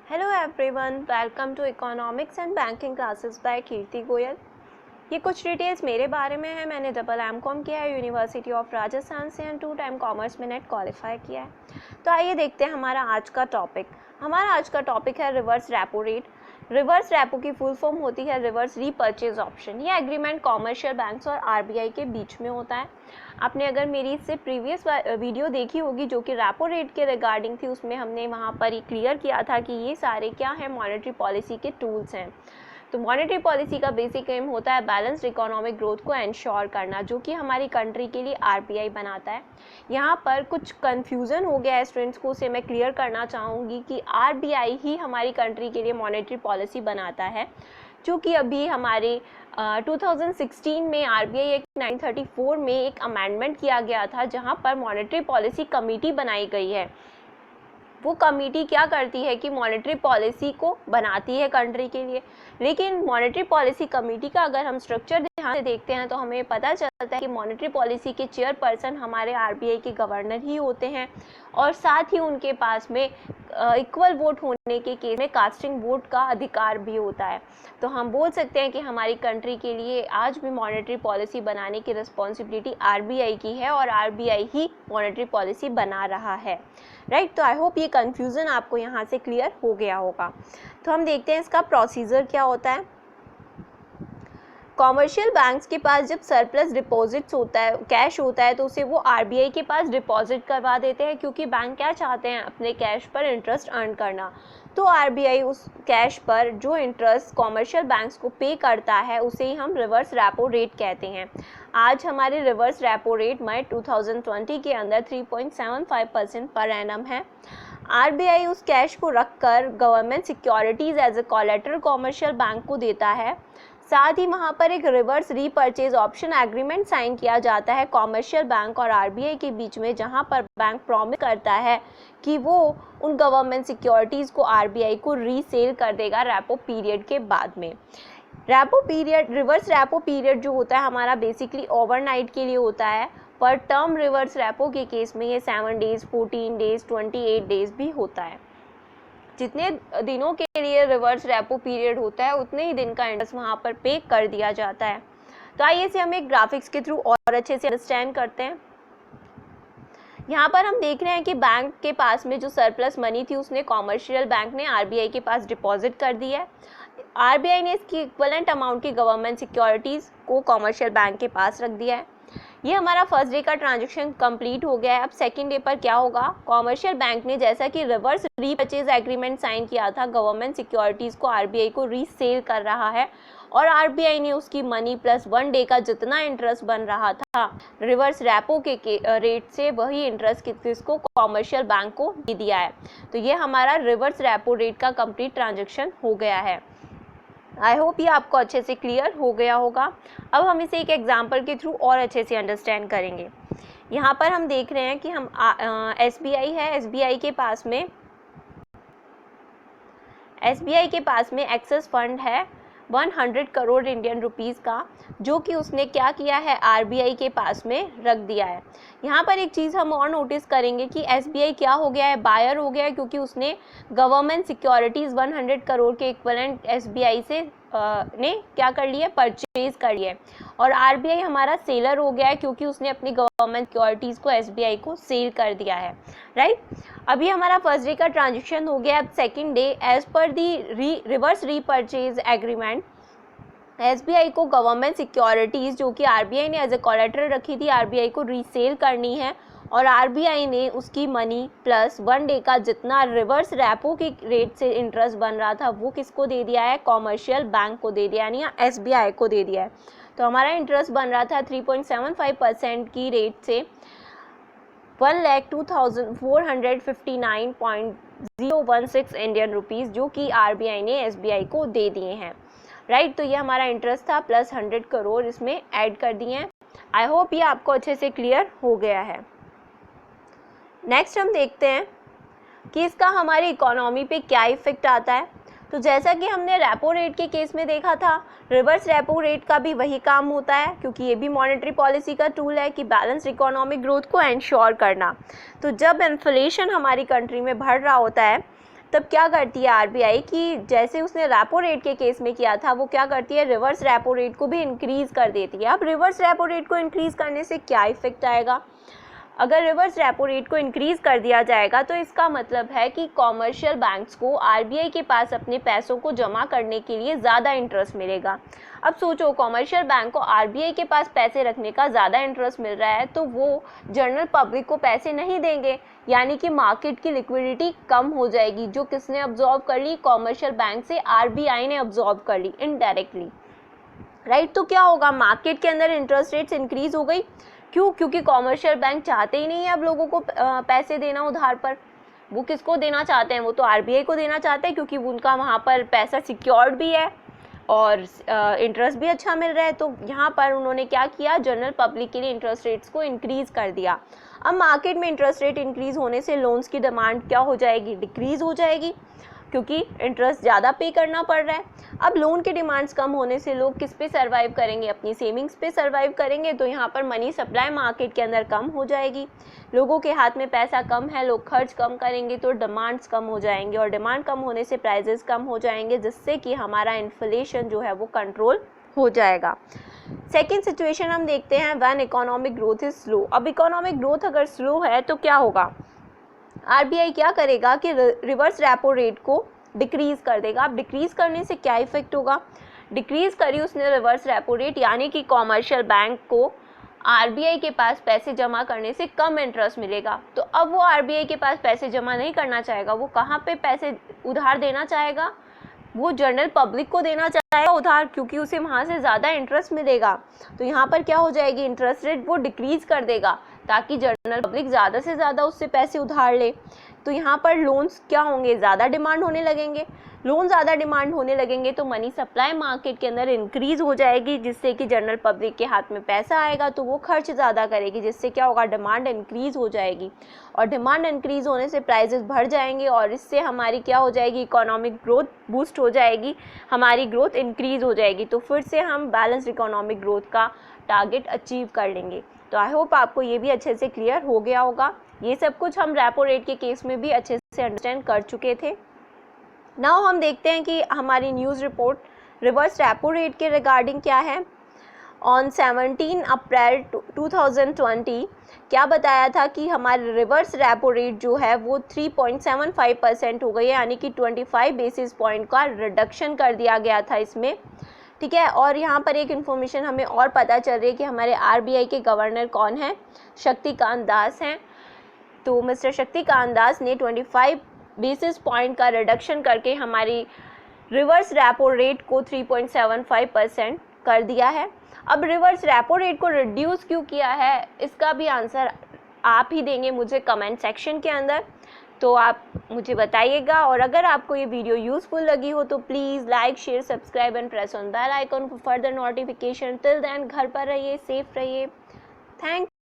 Hello everyone, welcome to economics and banking classes by Kirti Goyal. ये कुछ details मेरे बारे में है। मैंने डबल एमकॉम किया है यूनिवर्सिटी ऑफ राजस्थान से एंड 2 टाइम कॉमर्स में नेट क्वालिफाई किया है। तो आइए देखते हैं हमारा आज का टॉपिक। हमारा आज का टॉपिक है reverse repo rate. Reverse repo की फुल फॉर्म होती है रिवर्स रीपर्चेज ऑप्शन। ये एग्रीमेंट कॉमर्शियल बैंक्स और आरबीआई के बीच में होता है। आपने अगर मेरी इससे प्रीवियस वीडियो देखी होगी जो कि रेपो रेट के रिगार्डिंग थी, उसमें हमने वहाँ पर ही क्लियर किया था कि ये सारे क्या है, मॉनेटरी पॉलिसी के टूल्स हैं। तो मॉनेटरी पॉलिसी का बेसिक एम होता है बैलेंस्ड इकोनॉमिक ग्रोथ को एंश्योर करना, जो कि हमारी कंट्री के लिए आरबीआई बनाता है। यहाँ पर कुछ कन्फ्यूज़न हो गया है स्टूडेंट्स को, उसे मैं क्लियर करना चाहूँगी कि आरबीआई ही हमारी कंट्री के लिए मॉनेटरी पॉलिसी बनाता है। चूँकि अभी हमारे 2016 में आरबीआई एक्ट 1934 में एक अमेंडमेंट किया गया था, जहाँ पर मॉनेटरी पॉलिसी कमेटी बनाई गई है। वो कमेटी क्या करती है कि मॉनेटरी पॉलिसी को बनाती है कंट्री के लिए। लेकिन मॉनेटरी पॉलिसी कमेटी का अगर हम स्ट्रक्चर ध्यान से देखते हैं तो हमें पता चलता है कि मॉनेटरी पॉलिसी के चेयरपर्सन हमारे आरबीआई के गवर्नर ही होते हैं, और साथ ही उनके पास में इक्वल वोट होने के केस में कास्टिंग वोट का अधिकार भी होता है। तो हम बोल सकते हैं कि हमारी कंट्री के लिए आज भी मॉनेटरी पॉलिसी बनाने की रिस्पॉन्सिबिलिटी आरबीआई की है, और आरबीआई ही मॉनेटरी पॉलिसी बना रहा है। राइट, तो आई होप ये कन्फ्यूज़न आपको यहाँ से क्लियर हो गया होगा। तो हम देखते हैं इसका प्रोसीजर क्या होता है। कॉमर्शियल बैंक्स के पास जब सरप्लस डिपॉजिट्स होता है, कैश होता है, तो उसे वो आरबीआई के पास डिपॉजिट करवा देते हैं, क्योंकि बैंक क्या चाहते हैं, अपने कैश पर इंटरेस्ट अर्न करना। तो आरबीआई उस कैश पर जो इंटरेस्ट कॉमर्शियल बैंक्स को पे करता है उसे ही हम रिवर्स रेपो रेट कहते हैं। आज हमारे रिवर्स रेपो रेट मई 2020 के अंदर 3.75% पर एनम है। आरबीआई उस कैश को रखकर government securities as a collateral commercial bank को देता है। साथ ही वहाँ पर एक reverse repurchase option agreement sign किया जाता है कॉमर्शियल बैंक और आरबीआई के बीच में, जहाँ पर बैंक प्रॉमिस करता है कि वो उन गवर्नमेंट सिक्योरिटीज़ को आरबीआई को रीसेल कर देगा रेपो पीरियड के बाद में। Repo period, reverse repo period जो होता है हमारा बेसिकली ओवरनाइट के लिए होता है, पर टर्म रिवर्स रेपो के केस में ये 7 डेज, 14 डेज, 28 डेज भी होता है। जितने दिनों के लिए रिवर्स रेपो पीरियड होता है उतने ही दिन का इंटरेस्ट वहाँ पर पे कर दिया जाता है। तो आइए इसे हम एक ग्राफिक्स के थ्रू और अच्छे से अंडरस्टैंड करते हैं। यहाँ पर हम देख रहे हैं कि बैंक के पास में जो सरप्लस मनी थी उसने कॉमर्शियल बैंक ने आरबीआई के पास डिपॉजिट कर दी है। आरबीआई ने इसकी इक्विवेलेंट अमाउंट की गवर्नमेंट सिक्योरिटीज़ को कॉमर्शियल बैंक के पास रख दिया है। ये हमारा फर्स्ट डे का ट्रांजैक्शन कंप्लीट हो गया है। अब सेकंड डे पर क्या होगा, कॉमर्शियल बैंक ने जैसा कि रिवर्स रीपर्चेज एग्रीमेंट साइन किया था, गवर्नमेंट सिक्योरिटीज़ को आरबीआई को रीसेल कर रहा है, और आरबीआई ने उसकी मनी प्लस 1 डे का जितना इंटरेस्ट बन रहा था रिवर्स रेपो के रेट से, वही इंटरेस्ट किसको, कॉमर्शियल बैंक को दे दिया है। तो ये हमारा रिवर्स रेपो रेट का कंप्लीट ट्रांजैक्शन हो गया है। आई होप ये आपको अच्छे से क्लियर हो गया होगा। अब हम इसे एक एग्जांपल के थ्रू और अच्छे से अंडरस्टैंड करेंगे। यहाँ पर हम देख रहे हैं कि हम एसबीआई है, एसबीआई के पास में एक्सेस फंड है 100 करोड़ इंडियन रुपीज़ का, जो कि उसने क्या किया है, आरबीआई के पास में रख दिया है। यहाँ पर एक चीज़ हम और नोटिस करेंगे कि एसबीआई क्या हो गया है, बायर हो गया है, क्योंकि उसने गवर्नमेंट सिक्योरिटीज़ 100 करोड़ के इक्विवेलेंट एसबीआई से ने क्या कर लिया, परचेज कर लिया है। और आरबीआई हमारा सेलर हो गया है, क्योंकि उसने अपनी गवर्नमेंट सिक्योरिटीज़ को एसबीआई को सेल कर दिया है। राइट, अभी हमारा फर्स्ट डे का ट्रांजेक्शन हो गया। अब सेकंड डे, एज पर दी रिवर्स रीपर्चेज एग्रीमेंट, एसबीआई को गवर्नमेंट सिक्योरिटीज़ जो कि आरबीआई ने एज ए कोलेटरल रखी थी, आरबीआई को रीसेल करनी है, और आरबीआई ने उसकी मनी प्लस 1 डे का जितना रिवर्स रेपो के रेट से इंटरेस्ट बन रहा था वो किसको दे दिया है, कॉमर्शियल बैंक को दे दिया, यानी एसबीआई को दे दिया है। तो हमारा इंटरेस्ट बन रहा था 3.75% की रेट से 1,02,459.016 इंडियन रुपीज़, जो कि आरबीआई ने एसबीआई को दे दिए हैं। राइट, तो ये हमारा इंटरेस्ट था, प्लस 100 करोड़ इसमें ऐड कर दिए हैं। आई होप ये आपको अच्छे से क्लियर हो गया है। नेक्स्ट हम देखते हैं कि इसका हमारी इकोनॉमी पे क्या इफेक्ट आता है। तो जैसा कि हमने रेपो रेट के केस में देखा था, रिवर्स रेपो रेट का भी वही काम होता है, क्योंकि ये भी मॉनेटरी पॉलिसी का टूल है कि बैलेंस इकोनॉमिक ग्रोथ को एंश्योर करना। तो जब इन्फ्लेशन हमारी कंट्री में बढ़ रहा होता है, तब क्या करती है आरबीआई कि जैसे उसने रेपो रेट के केस में किया था, वो क्या करती है, रिवर्स रेपो रेट को भी इंक्रीज़ कर देती है। अब रिवर्स रेपो रेट को इंक्रीज़ करने से क्या इफेक्ट आएगा? अगर रिवर्स रेपो रेट को इंक्रीज़ कर दिया जाएगा तो इसका मतलब है कि कॉमर्शियल बैंक्स को आरबीआई के पास अपने पैसों को जमा करने के लिए ज़्यादा इंटरेस्ट मिलेगा। अब सोचो, कॉमर्शियल बैंक को आरबीआई के पास पैसे रखने का ज़्यादा इंटरेस्ट मिल रहा है तो वो जनरल पब्लिक को पैसे नहीं देंगे, यानी कि मार्केट की लिक्विडिटी कम हो जाएगी। जो किसने अब्जॉर्व कर ली? कॉमर्शियल बैंक से आरबीआई ने अब्जॉर्व कर ली इनडायरेक्टली, राइट। तो क्या होगा, मार्केट के अंदर इंटरेस्ट रेट्स इंक्रीज हो गई। क्यों? क्योंकि कॉमर्शियल बैंक चाहते ही नहीं है अब लोगों को पैसे देना उधार पर। वो किसको देना चाहते हैं? वो तो आरबीआई को देना चाहते हैं, क्योंकि उनका वहाँ पर पैसा सिक्योर्ड भी है और इंटरेस्ट भी अच्छा मिल रहा है। तो यहाँ पर उन्होंने क्या किया, जनरल पब्लिक के लिए इंटरेस्ट रेट्स को इंक्रीज़ कर दिया। अब मार्केट में इंटरेस्ट रेट इंक्रीज़ होने से लोन्स की डिमांड क्या हो जाएगी? डिक्रीज़ हो जाएगी, क्योंकि इंटरेस्ट ज़्यादा पे करना पड़ रहा है। अब लोन की डिमांड्स कम होने से लोग किस पे सर्वाइव करेंगे? अपनी सेविंग्स पे सर्वाइव करेंगे। तो यहाँ पर मनी सप्लाई मार्केट के अंदर कम हो जाएगी, लोगों के हाथ में पैसा कम है, लोग खर्च कम करेंगे तो डिमांड्स कम हो जाएंगे, और डिमांड कम होने से प्राइजेस कम हो जाएंगे, जिससे कि हमारा इन्फ्लेशन जो है वो कंट्रोल हो जाएगा। सेकेंड सिचुएशन हम देखते हैं, when economic growth is slow. अब इकोनॉमिक ग्रोथ अगर स्लो है तो क्या होगा? आरबीआई क्या करेगा कि रिवर्स रेपो रेट को डिक्रीज़ कर देगा। अब डिक्रीज़ करने से क्या इफेक्ट होगा? डिक्रीज़ करी उसने रिवर्स रेपो रेट, यानी कि कॉमर्शियल बैंक को आरबीआई के पास पैसे जमा करने से कम इंटरेस्ट मिलेगा। तो अब वो आरबीआई के पास पैसे जमा नहीं करना चाहेगा, वो कहाँ पे पैसे उधार देना चाहेगा? वो जनरल पब्लिक को देना चाहेगा उधार, क्योंकि उसे वहाँ से ज़्यादा इंटरेस्ट मिलेगा। तो यहाँ पर क्या हो जाएगी, इंटरेस्ट रेट वो डिक्रीज़ कर देगा, ताकि जनरल पब्लिक ज़्यादा से ज़्यादा उससे पैसे उधार ले। तो यहाँ पर लोन्स क्या होंगे, ज़्यादा डिमांड होने लगेंगे। लोन ज़्यादा डिमांड होने लगेंगे तो मनी सप्लाई मार्केट के अंदर इंक्रीज़ हो जाएगी, जिससे कि जनरल पब्लिक के हाथ में पैसा आएगा तो वो खर्च ज़्यादा करेगी, जिससे क्या होगा, डिमांड इंक्रीज़ हो जाएगी, और डिमांड इंक्रीज़ होने से प्राइजेस बढ़ जाएंगे, और इससे हमारी क्या हो जाएगी, इकोनॉमिक ग्रोथ बूस्ट हो जाएगी, हमारी ग्रोथ इंक्रीज़ हो जाएगी। तो फिर से हम बैलेंस्ड इकोनॉमिक ग्रोथ का टारगेट अचीव कर लेंगे। तो आई होप आपको ये भी अच्छे से क्लियर हो गया होगा। ये सब कुछ हम रेपो रेट के केस में भी अच्छे से अंडरस्टैंड कर चुके थे। नाउ हम देखते हैं कि हमारी news report reverse repo rate के रिगार्डिंग क्या है। ऑन 17 अप्रैल 2020 क्या बताया था कि हमारे रिवर्स रेपो रेट जो है वो 3.75% हो गई है, यानी कि 25 बेसिस पॉइंट का रिडक्शन कर दिया गया था इसमें, ठीक है। और यहाँ पर एक इन्फॉर्मेशन हमें और पता चल रही है कि हमारे आरबीआई के गवर्नर कौन हैं, शक्तिकांत दास हैं। तो मिस्टर शक्तिकांत दास ने 25 बेसिस पॉइंट का रिडक्शन करके हमारी रिवर्स रेपो रेट को 3.75% कर दिया है। अब रिवर्स रेपो रेट को रिड्यूस क्यों किया है, इसका भी आंसर आप ही देंगे मुझे कमेंट सेक्शन के अंदर, तो आप मुझे बताइएगा। और अगर आपको ये वीडियो यूज़फुल लगी हो तो please like, share, subscribe and press on bell icon for further notification. Till then घर पर रहिए, सेफ रहिए। थैंक